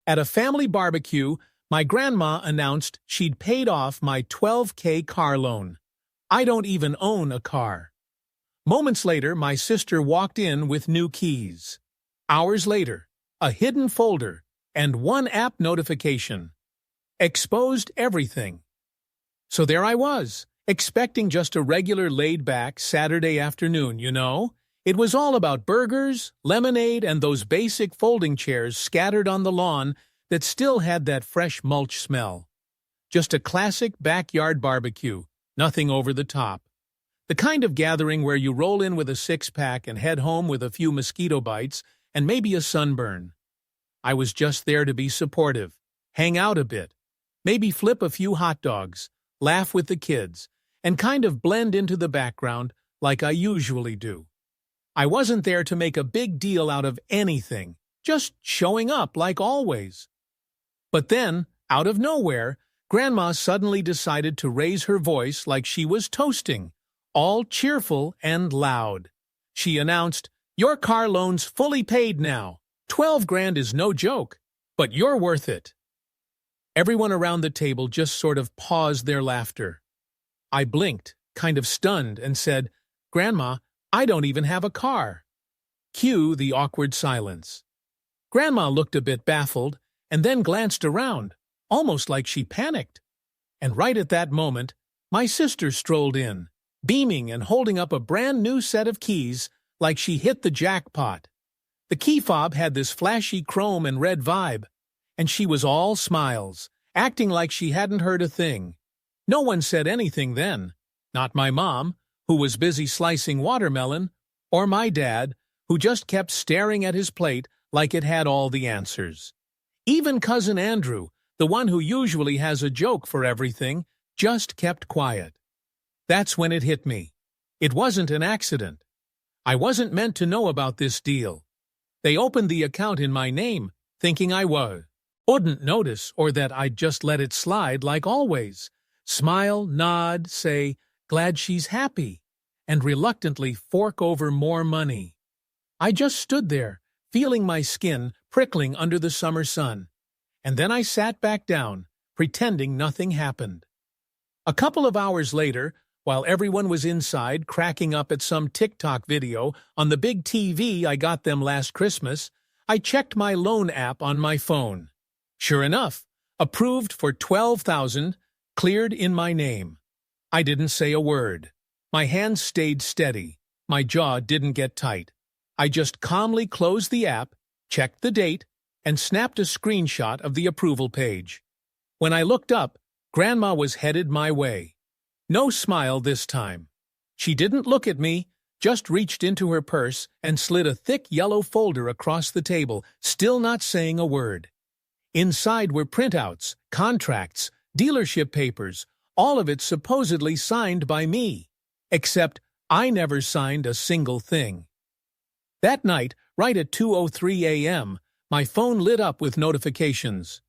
At a family barbecue, my grandma announced she'd paid off my $12K car loan. I don't even own a car. Moments later, my sister walked in with new keys. Hours later, a hidden folder and one app notification. Exposed everything. So there I was, expecting just a regular laid-back Saturday afternoon, you know? It was all about burgers, lemonade, and those basic folding chairs scattered on the lawn that still had that fresh mulch smell. Just a classic backyard barbecue, nothing over the top. The kind of gathering where you roll in with a six-pack and head home with a few mosquito bites and maybe a sunburn. I was just there to be supportive, hang out a bit, maybe flip a few hot dogs, laugh with the kids, and kind of blend into the background like I usually do. I wasn't there to make a big deal out of anything, just showing up like always. But then, out of nowhere, Grandma suddenly decided to raise her voice like she was toasting, all cheerful and loud. She announced, "Your car loan's fully paid now. 12 grand is no joke, but you're worth it." Everyone around the table just sort of paused their laughter. I blinked, kind of stunned, and said, "Grandma, I don't even have a car." Cue the awkward silence. Grandma looked a bit baffled and then glanced around, almost like she panicked. And right at that moment, my sister strolled in, beaming and holding up a brand new set of keys like she hit the jackpot. The key fob had this flashy chrome and red vibe, and she was all smiles, acting like she hadn't heard a thing. No one said anything then, not my mom, who was busy slicing watermelon, or my dad, who just kept staring at his plate like it had all the answers. Even Cousin Andrew, the one who usually has a joke for everything, just kept quiet. That's when it hit me. It wasn't an accident. I wasn't meant to know about this deal. They opened the account in my name, thinking I wouldn't notice or that I'd just let it slide like always. Smile, nod, say, "Glad she's happy," and reluctantly fork over more money. I just stood there, feeling my skin prickling under the summer sun, and then I sat back down, pretending nothing happened. A couple of hours later, while everyone was inside cracking up at some TikTok video on the big TV I got them last Christmas, I checked my loan app on my phone. Sure enough, approved for $12,000, cleared in my name. I didn't say a word. My hands stayed steady. My jaw didn't get tight. I just calmly closed the app, checked the date, and snapped a screenshot of the approval page. When I looked up, Grandma was headed my way. No smile this time. She didn't look at me, just reached into her purse and slid a thick yellow folder across the table, still not saying a word. Inside were printouts, contracts, dealership papers, all of it supposedly signed by me. Except I never signed a single thing. That night, right at 2:03 a.m., my phone lit up with notifications.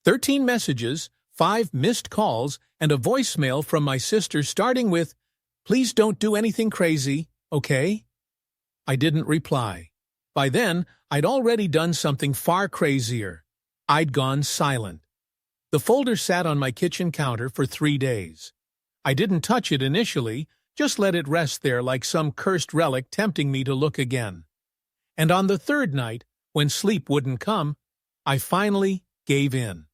13 messages, 5 missed calls, and a voicemail from my sister starting with, "Please don't do anything crazy, okay?" I didn't reply. By then, I'd already done something far crazier. I'd gone silent. The folder sat on my kitchen counter for 3 days. I didn't touch it initially, just let it rest there like some cursed relic tempting me to look again. And on the third night, when sleep wouldn't come, I finally gave in.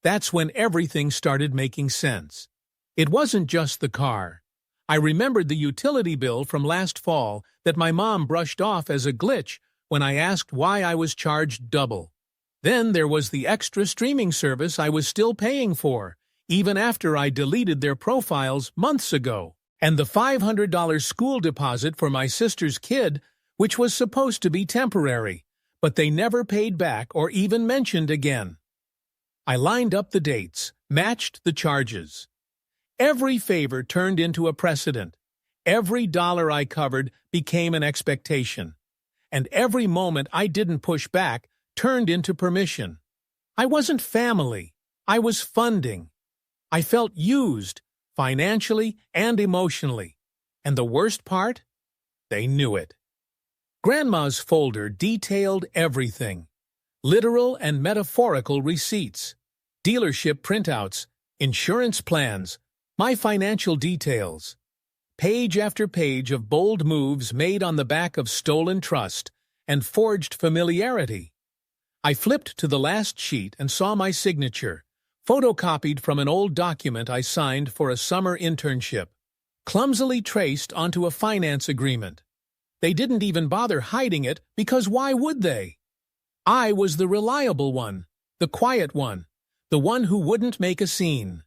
That's when everything started making sense. It wasn't just the car. I remembered the utility bill from last fall that my mom brushed off as a glitch when I asked why I was charged double. Then there was the extra streaming service I was still paying for, even after I deleted their profiles months ago, and the $500 school deposit for my sister's kid, which was supposed to be temporary, but they never paid back or even mentioned again. I lined up the dates, matched the charges. Every favor turned into a precedent. Every dollar I covered became an expectation. And every moment I didn't push back turned into permission. I wasn't family. I was funding. I felt used, financially and emotionally. And the worst part? They knew it. Grandma's folder detailed everything. literal and metaphorical receipts, dealership printouts, insurance plans, my financial details. Page after page of bold moves made on the back of stolen trust and forged familiarity. I flipped to the last sheet and saw my signature, photocopied from an old document I signed for a summer internship, clumsily traced onto a finance agreement. They didn't even bother hiding it because why would they? I was the reliable one, the quiet one, the one who wouldn't make a scene.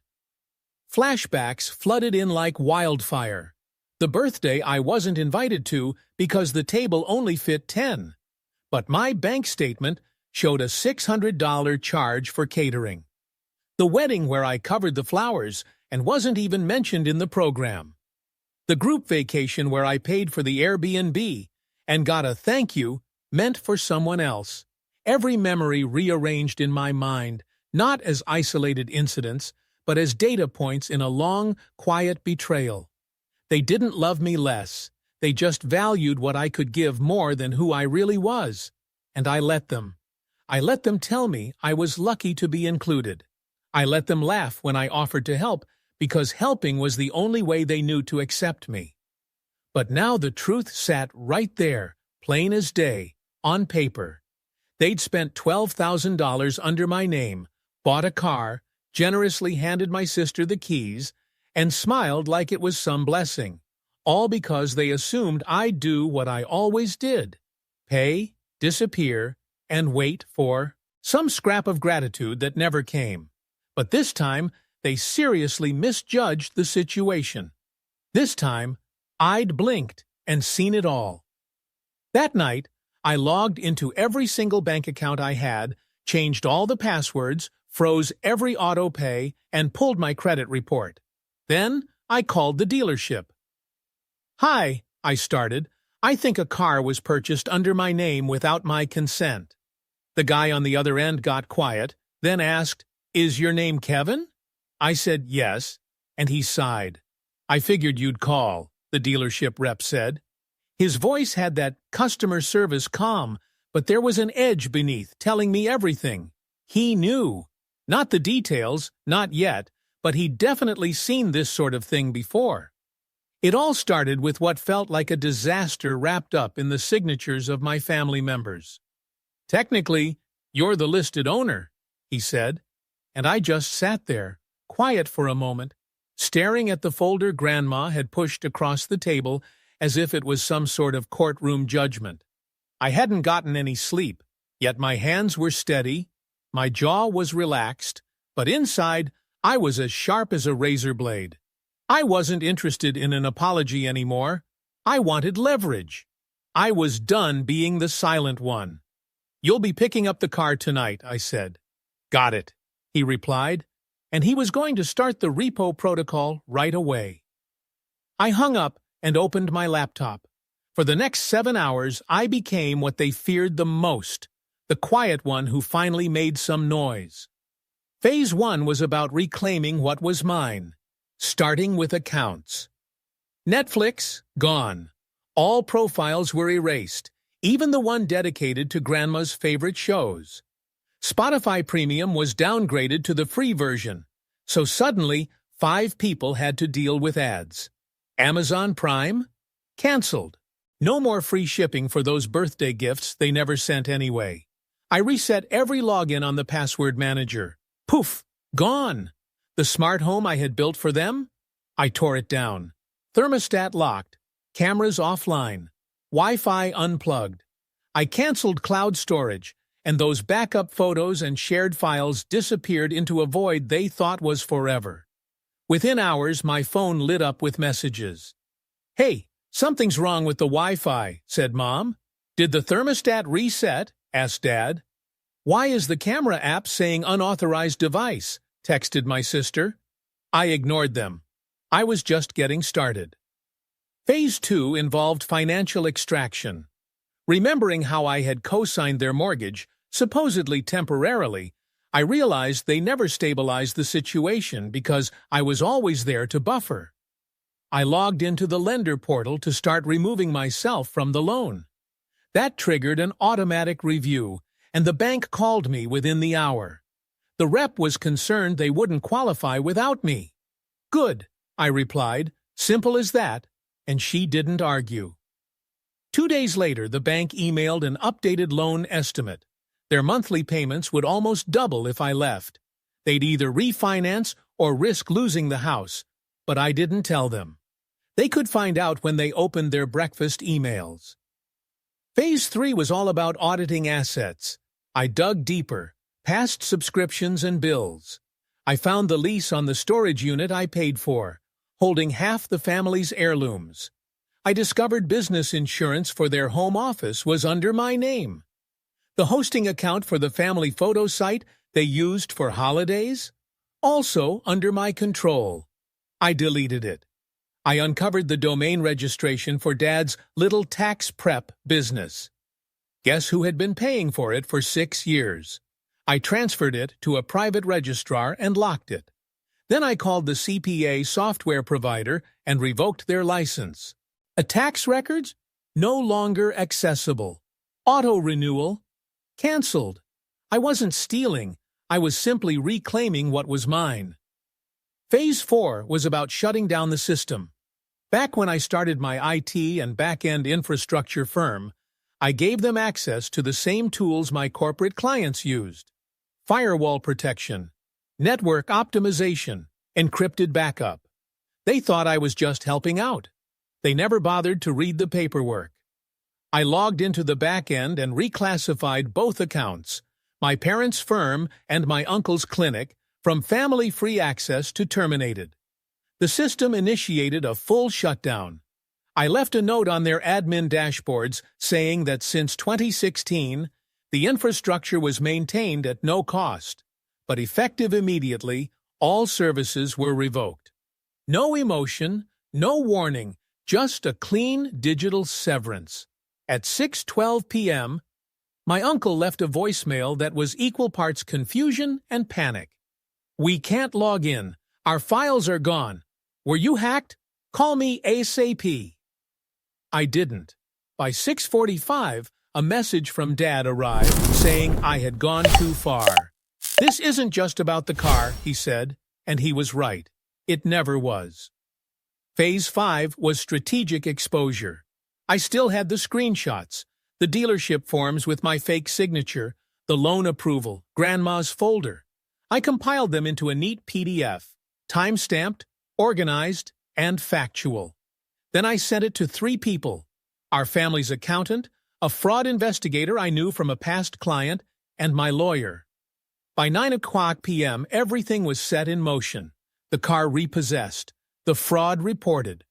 Flashbacks flooded in like wildfire. The birthday I wasn't invited to because the table only fit 10. But my bank statement showed a $600 charge for catering. The wedding where I covered the flowers and wasn't even mentioned in the program. The group vacation where I paid for the Airbnb and got a thank you meant for someone else. Every memory rearranged in my mind, not as isolated incidents, but as data points in a long, quiet betrayal. They didn't love me less. They just valued what I could give more than who I really was. And I let them. I let them tell me I was lucky to be included. I let them laugh when I offered to help because helping was the only way they knew to accept me. But now the truth sat right there, plain as day, on paper. They'd spent $12,000 under my name, bought a car, generously handed my sister the keys, and smiled like it was some blessing, all because they assumed I'd do what I always did: pay, disappear, and wait for some scrap of gratitude that never came. But this time, they seriously misjudged the situation. This time, I'd blinked and seen it all. That night, I logged into every single bank account I had, changed all the passwords, froze every auto pay, and pulled my credit report. Then, I called the dealership. "Hi," I started. "I think a car was purchased under my name without my consent." The guy on the other end got quiet, then asked, "Is your name Kevin?" I said yes, and he sighed. "I figured you'd call," the dealership rep said. His voice had that customer service calm, but there was an edge beneath, telling me everything. He knew. Not the details, not yet, but he'd definitely seen this sort of thing before. It all started with what felt like a disaster wrapped up in the signatures of my family members. "Technically, you're the listed owner," he said, and I just sat there, quiet for a moment, staring at the folder Grandma had pushed across the table as if it was some sort of courtroom judgment. I hadn't gotten any sleep, yet my hands were steady, my jaw was relaxed, but inside I was as sharp as a razor blade. I wasn't interested in an apology anymore. I wanted leverage. I was done being the silent one. "You'll be picking up the car tonight," I said. "Got it," he replied, and he was going to start the repo protocol right away. I hung up and opened my laptop. For the next 7 hours, I became what they feared the most, the quiet one who finally made some noise. Phase 1 was about reclaiming what was mine, starting with accounts. Netflix, gone. All profiles were erased, even the one dedicated to Grandma's favorite shows. Spotify Premium was downgraded to the free version, so suddenly 5 people had to deal with ads. Amazon Prime? Cancelled. No more free shipping for those birthday gifts they never sent anyway. I reset every login on the password manager. Poof! Gone! The smart home I had built for them? I tore it down. Thermostat locked. Cameras offline. Wi-Fi unplugged. I canceled cloud storage, and those backup photos and shared files disappeared into a void they thought was forever. Within hours, my phone lit up with messages. "Hey, something's wrong with the Wi-Fi," said Mom. "Did the thermostat reset?" asked Dad. "Why is the camera app saying unauthorized device?" texted my sister. I ignored them. I was just getting started. Phase 2 involved financial extraction. Remembering how I had co-signed their mortgage, supposedly temporarily, I realized they never stabilized the situation because I was always there to buffer. I logged into the lender portal to start removing myself from the loan. That triggered an automatic review, and the bank called me within the hour. The rep was concerned they wouldn't qualify without me. Good, I replied, simple as that, and she didn't argue. 2 days later, the bank emailed an updated loan estimate. Their monthly payments would almost double if I left. They'd either refinance or risk losing the house, but I didn't tell them. They could find out when they opened their breakfast emails. Phase 3 was all about auditing assets. I dug deeper, past subscriptions and bills. I found the lease on the storage unit I paid for, holding half the family's heirlooms. I discovered business insurance for their home office was under my name. The hosting account for the family photo site they used for holidays? Also under my control. I deleted it. I uncovered the domain registration for Dad's little tax prep business. Guess who had been paying for it for 6 years? I transferred it to a private registrar and locked it. Then I called the CPA software provider and revoked their license. Tax records? No longer accessible. Auto renewal? Cancelled. I wasn't stealing. I was simply reclaiming what was mine. Phase 4 was about shutting down the system. Back when I started my IT and back-end infrastructure firm, I gave them access to the same tools my corporate clients used. Firewall protection, network optimization, encrypted backup. They thought I was just helping out. They never bothered to read the paperwork. I logged into the back-end and reclassified both accounts, my parents' firm and my uncle's clinic, from family-free access to terminated. The system initiated a full shutdown. I left a note on their admin dashboards saying that since 2016, the infrastructure was maintained at no cost, but effective immediately, all services were revoked. No emotion, no warning, just a clean digital severance. At 6:12 p.m., my uncle left a voicemail that was equal parts confusion and panic. "We can't log in. Our files are gone. Were you hacked? Call me ASAP." I didn't. By 6:45, a message from Dad arrived saying I had gone too far. "This isn't just about the car," he said, and he was right. It never was. Phase 5 was strategic exposure. I still had the screenshots, the dealership forms with my fake signature, the loan approval, Grandma's folder. I compiled them into a neat PDF, time-stamped, organized, and factual. Then I sent it to 3 people: our family's accountant, a fraud investigator I knew from a past client, and my lawyer. By 9:00 p.m., everything was set in motion. The car repossessed, the fraud reported,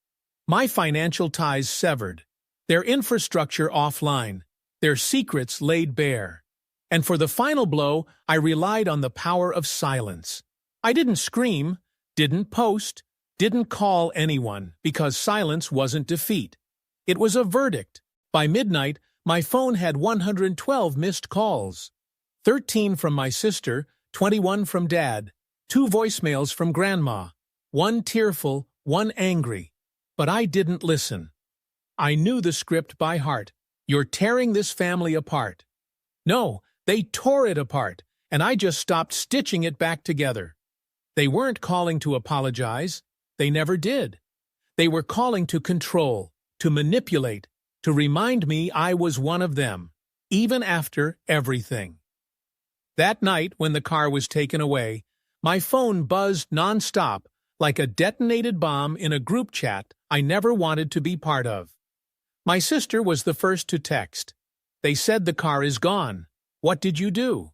my financial ties severed, their infrastructure offline, their secrets laid bare. And for the final blow, I relied on the power of silence. I didn't scream, didn't post, didn't call anyone, because silence wasn't defeat. It was a verdict. By midnight, my phone had 112 missed calls. 13 from my sister, 21 from Dad, 2 voicemails from Grandma, 1 tearful, 1 angry. But I didn't listen. I knew the script by heart. You're tearing this family apart. No, they tore it apart, and I just stopped stitching it back together. They weren't calling to apologize. They never did. They were calling to control, to manipulate, to remind me I was one of them, even after everything. That night, when the car was taken away, my phone buzzed nonstop like a detonated bomb in a group chat I never wanted to be part of. My sister was the first to text. "They said the car is gone. What did you do?"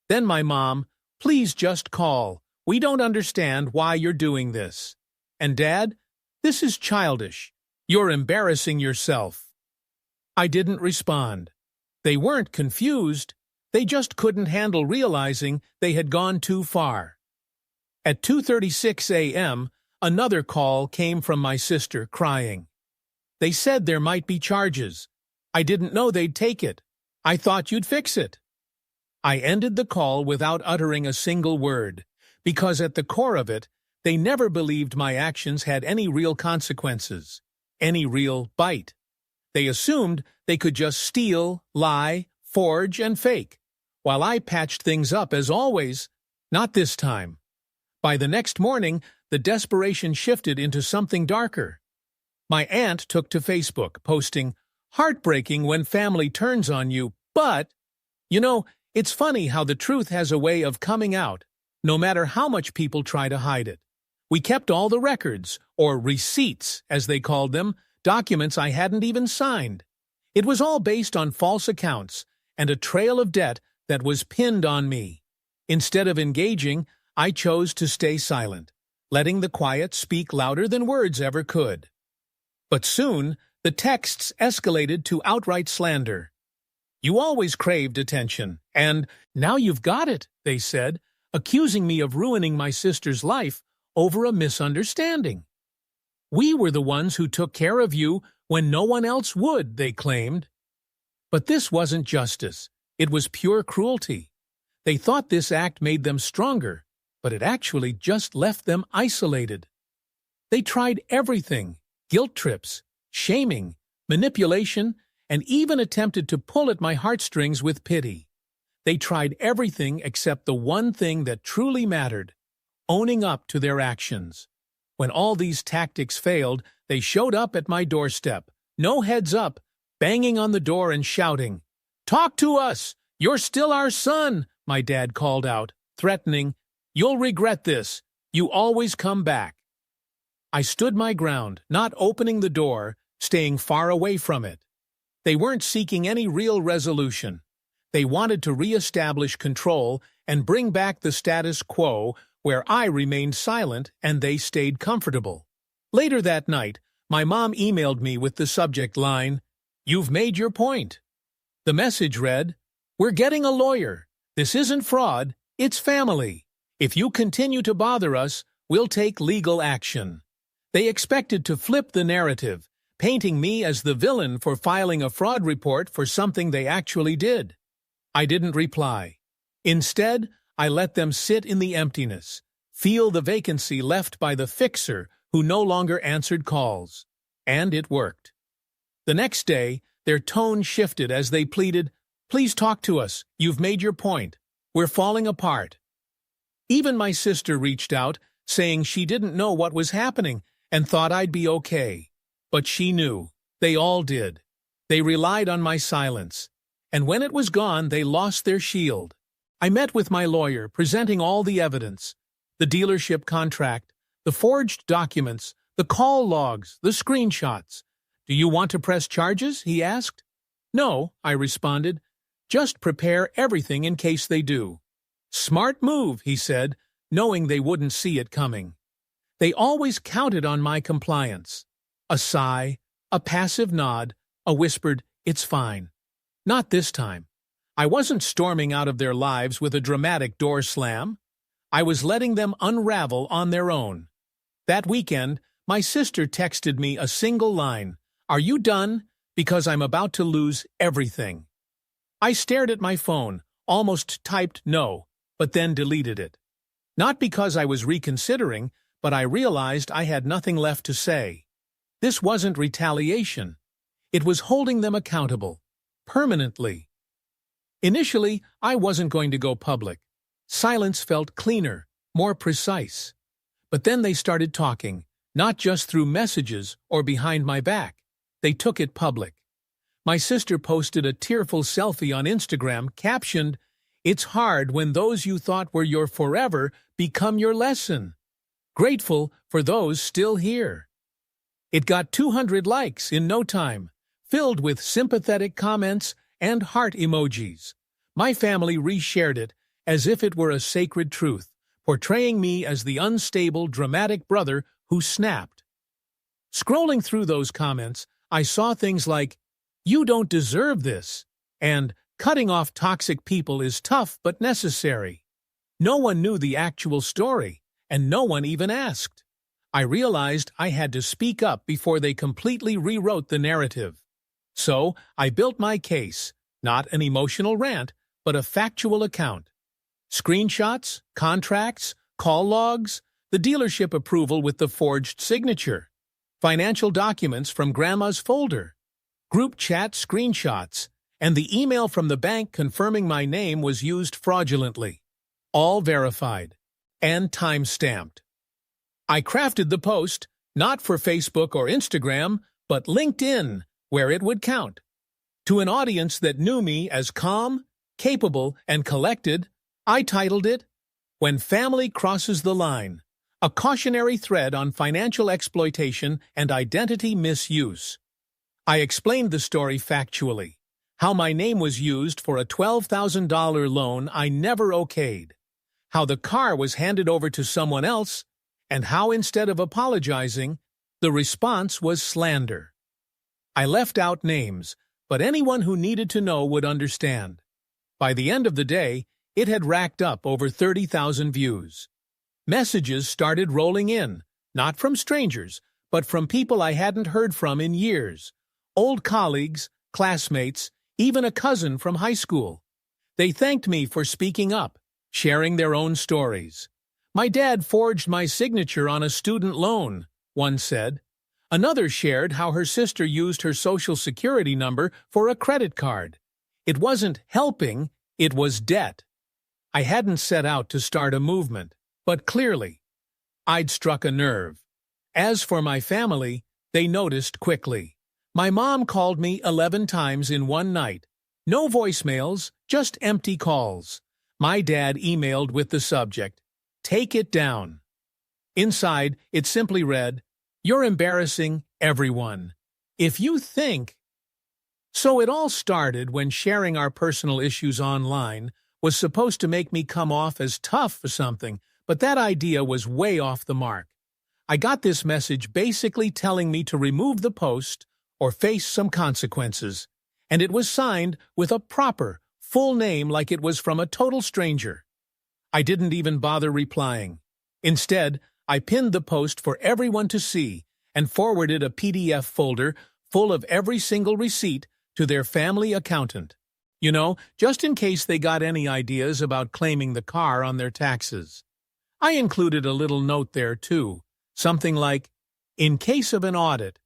Then my mom, "Please just call. We don't understand why you're doing this." And Dad, "This is childish. You're embarrassing yourself." I didn't respond. They weren't confused. They just couldn't handle realizing they had gone too far. At 2:36 a.m., another call came from my sister, crying. They said there might be charges. I didn't know they'd take it. I thought you'd fix it. I ended the call without uttering a single word, because at the core of it, they never believed my actions had any real consequences, any real bite. They assumed they could just steal, lie, forge, and fake. while I patched things up as always. Not this time. By the next morning, the desperation shifted into something darker. My aunt took to Facebook, posting, "Heartbreaking when family turns on you, but..." You know, it's funny how the truth has a way of coming out, no matter how much people try to hide it. We kept all the records, or receipts, as they called them, documents I hadn't even signed. It was all based on false accounts and a trail of debt that was pinned on me. Instead of engaging, I chose to stay silent, letting the quiet speak louder than words ever could. But soon, the texts escalated to outright slander. "You always craved attention, and now you've got it," they said, accusing me of ruining my sister's life over a misunderstanding. "We were the ones who took care of you when no one else would," they claimed. But this wasn't justice. It was pure cruelty. They thought this act made them stronger, but it actually just left them isolated. They tried everything: guilt trips, shaming, manipulation, and even attempted to pull at my heartstrings with pity. They tried everything except the one thing that truly mattered: owning up to their actions. When all these tactics failed, they showed up at my doorstep, no heads up, banging on the door and shouting, "Talk to us! You're still our son!" my dad called out, threatening, "You'll regret this. You always come back." I stood my ground, not opening the door, staying far away from it. They weren't seeking any real resolution. They wanted to re-establish control and bring back the status quo, where I remained silent and they stayed comfortable. Later that night, my mom emailed me with the subject line, "You've made your point." The message read, "We're getting a lawyer. This isn't fraud, it's family. If you continue to bother us, we'll take legal action." They expected to flip the narrative, painting me as the villain for filing a fraud report for something they actually did. I didn't reply. Instead, I let them sit in the emptiness, feel the vacancy left by the fixer who no longer answered calls. And it worked. The next day, their tone shifted as they pleaded, "Please talk to us. You've made your point. We're falling apart." Even my sister reached out, saying she didn't know what was happening and thought I'd be okay. But she knew. They all did. They relied on my silence. And when it was gone, they lost their shield. I met with my lawyer, presenting all the evidence: the dealership contract, the forged documents, the call logs, the screenshots. "Do you want to press charges?" he asked. "No," I responded. "Just prepare everything in case they do." "Smart move," he said, knowing they wouldn't see it coming. They always counted on my compliance. A sigh, a passive nod, a whispered, "It's fine." Not this time. I wasn't storming out of their lives with a dramatic door slam. I was letting them unravel on their own. That weekend, my sister texted me a single line, "Are you done? Because I'm about to lose everything." I stared at my phone, almost typed no, but then deleted it. Not because I was reconsidering, but I realized I had nothing left to say. This wasn't retaliation. It was holding them accountable. Permanently. Initially, I wasn't going to go public. Silence felt cleaner, more precise. But then they started talking, not just through messages or behind my back. They took it public. My sister posted a tearful selfie on Instagram captioned, "It's hard when those you thought were your forever become your lesson. Grateful for those still here." It got 200 likes in no time, filled with sympathetic comments and heart emojis. My family reshared it as if it were a sacred truth, portraying me as the unstable, dramatic brother who snapped. Scrolling through those comments, I saw things like, "You don't deserve this," and "Cutting off toxic people is tough but necessary." No one knew the actual story, and no one even asked. I realized I had to speak up before they completely rewrote the narrative. So I built my case, not an emotional rant, but a factual account. Screenshots, contracts, call logs, the dealership approval with the forged signature, financial documents from Grandma's folder, group chat screenshots, and the email from the bank confirming my name was used fraudulently. All verified and time-stamped. I crafted the post, not for Facebook or Instagram, but LinkedIn, where it would count. To an audience that knew me as calm, capable, and collected, I titled it, "When Family Crosses the Line, a Cautionary Thread on Financial Exploitation and Identity Misuse." I explained the story factually, how my name was used for a $12,000 loan I never okayed, how the car was handed over to someone else, and how instead of apologizing, the response was slander. I left out names, but anyone who needed to know would understand. By the end of the day, it had racked up over 30,000 views. Messages started rolling in, not from strangers, but from people I hadn't heard from in years. Old colleagues, classmates, even a cousin from high school. They thanked me for speaking up, sharing their own stories. "My dad forged my signature on a student loan," one said. Another shared how her sister used her Social Security number for a credit card. It wasn't helping, it was debt. I hadn't set out to start a movement, but clearly, I'd struck a nerve. As for my family, they noticed quickly. My mom called me 11 times in one night. No voicemails, just empty calls. My dad emailed with the subject, "Take it down." Inside, it simply read, "You're embarrassing everyone. If you think..." So it all started when sharing our personal issues online was supposed to make me come off as tough for something, but that idea was way off the mark. I got this message basically telling me to remove the post or face some consequences, and it was signed with a proper, full name like it was from a total stranger. I didn't even bother replying. Instead, I pinned the post for everyone to see and forwarded a PDF folder full of every single receipt to their family accountant. Just in case they got any ideas about claiming the car on their taxes. I included a little note there, too, something like, "In case of an audit,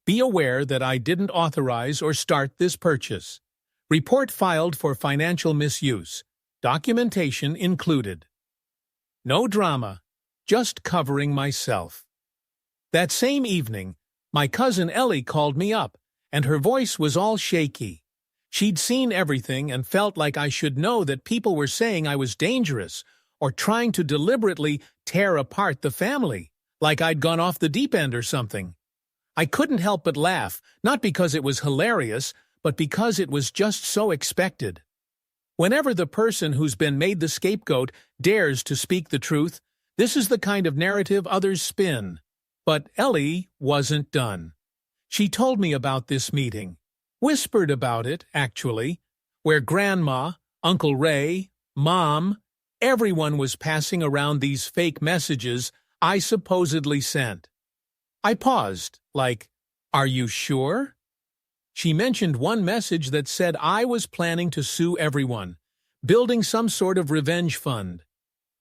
be aware that I didn't authorize or start this purchase. Report filed for financial misuse. Documentation included." No drama, just covering myself. That same evening, my cousin Ellie called me up, and her voice was all shaky. She'd seen everything and felt like I should know that people were saying I was dangerous or trying to deliberately tear apart the family, like I'd gone off the deep end or something. I couldn't help but laugh, not because it was hilarious, but because it was just so expected. Whenever the person who's been made the scapegoat dares to speak the truth, this is the kind of narrative others spin. But Ellie wasn't done. She told me about this meeting, whispered about it, actually, where Grandma, Uncle Ray, Mom, everyone was passing around these fake messages I supposedly sent. I paused, like, "Are you sure?" She mentioned one message that said I was planning to sue everyone, building some sort of revenge fund.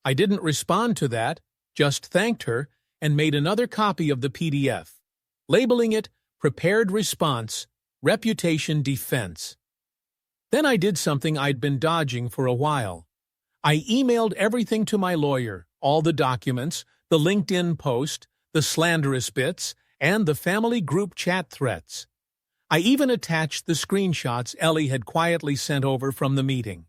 I didn't respond to that, just thanked her, and made another copy of the PDF, labeling it Prepared Response, Reputation Defense. Then I did something I'd been dodging for a while. I emailed everything to my lawyer, all the documents, the LinkedIn post, the slanderous bits, and the family group chat threats. I even attached the screenshots Ellie had quietly sent over from the meeting.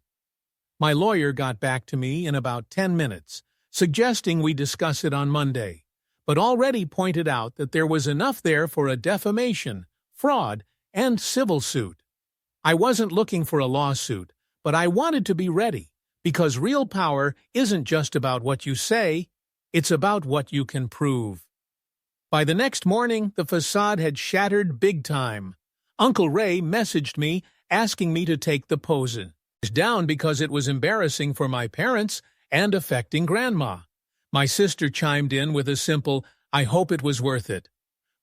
My lawyer got back to me in about 10 minutes, suggesting we discuss it on Monday, but already pointed out that there was enough there for a defamation, fraud, and civil suit. I wasn't looking for a lawsuit, but I wanted to be ready, because real power isn't just about what you say, it's about what you can prove. By the next morning, the facade had shattered big time. Uncle Ray messaged me asking me to take the post down because it was embarrassing for my parents and affecting Grandma. My sister chimed in with a simple, "I hope it was worth it."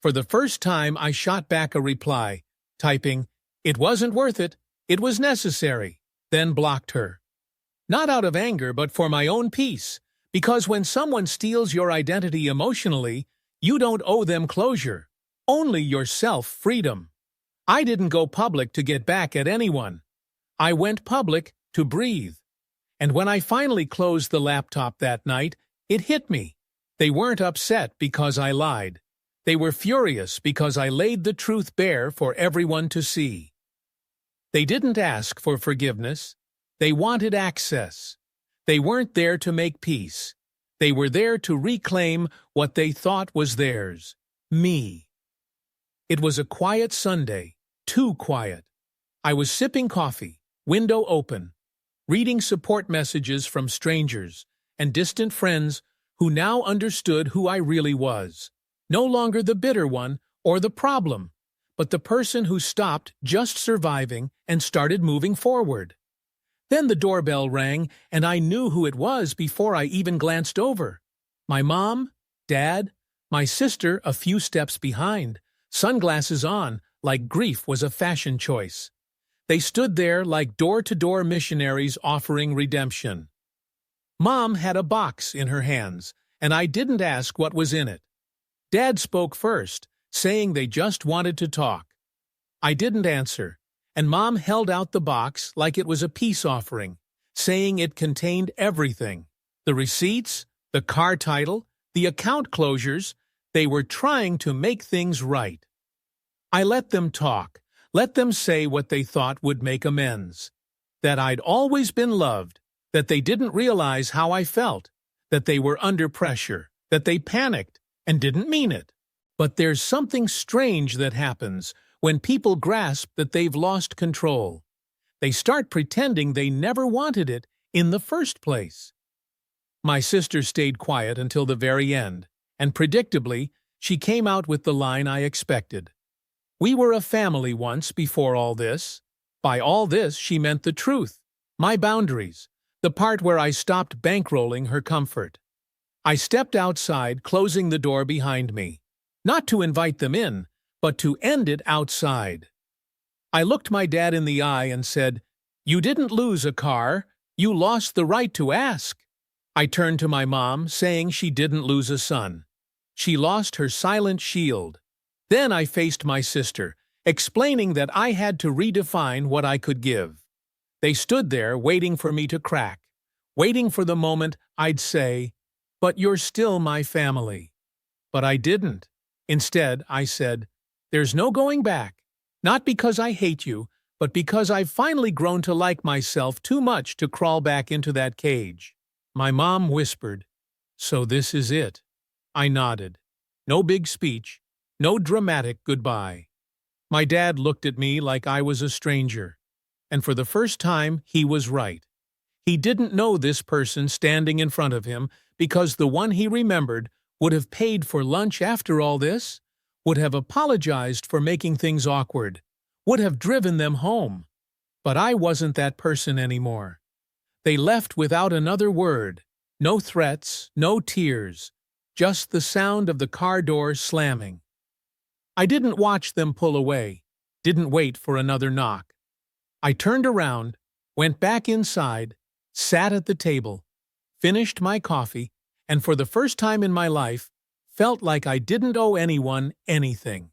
For the first time, I shot back a reply, typing, "It wasn't worth it, it was necessary," then blocked her. Not out of anger, but for my own peace, because when someone steals your identity emotionally, you don't owe them closure, only yourself freedom. I didn't go public to get back at anyone. I went public to breathe. And when I finally closed the laptop that night, it hit me. They weren't upset because I lied. They were furious because I laid the truth bare for everyone to see. They didn't ask for forgiveness. They wanted access. They weren't there to make peace. They were there to reclaim what they thought was theirs, me. It was a quiet Sunday, too quiet. I was sipping coffee, window open, reading support messages from strangers and distant friends who now understood who I really was. No longer the bitter one or the problem, but the person who stopped just surviving and started moving forward. Then the doorbell rang, and I knew who it was before I even glanced over. My mom, Dad, my sister a few steps behind, sunglasses on, like grief was a fashion choice. They stood there like door-to-door missionaries offering redemption. Mom had a box in her hands, and I didn't ask what was in it. Dad spoke first, saying they just wanted to talk. I didn't answer, and Mom held out the box like it was a peace offering, saying it contained everything. The receipts, the car title, the account closures. They were trying to make things right. I let them talk, let them say what they thought would make amends. That I'd always been loved, that they didn't realize how I felt, that they were under pressure, that they panicked and didn't mean it. But there's something strange that happens when people grasp that they've lost control. They start pretending they never wanted it in the first place. My sister stayed quiet until the very end, and predictably, she came out with the line I expected. We were a family once before all this. By all this, she meant the truth, my boundaries, the part where I stopped bankrolling her comfort. I stepped outside, closing the door behind me, not to invite them in, but to end it outside. I looked my dad in the eye and said, "You didn't lose a car, you lost the right to ask." I turned to my mom, saying she didn't lose a son. She lost her silent shield. Then I faced my sister, explaining that I had to redefine what I could give. They stood there waiting for me to crack, waiting for the moment I'd say, "But you're still my family." But I didn't. Instead, I said, "There's no going back, not because I hate you, but because I've finally grown to like myself too much to crawl back into that cage." My mom whispered, "So this is it." I nodded. No big speech, no dramatic goodbye. My dad looked at me like I was a stranger, and for the first time he was right. He didn't know this person standing in front of him because the one he remembered would have paid for lunch after all this, would have apologized for making things awkward, would have driven them home. But I wasn't that person anymore. They left without another word, no threats, no tears, just the sound of the car door slamming. I didn't watch them pull away, didn't wait for another knock. I turned around, went back inside, sat at the table, finished my coffee, and for the first time in my life, felt like I didn't owe anyone anything.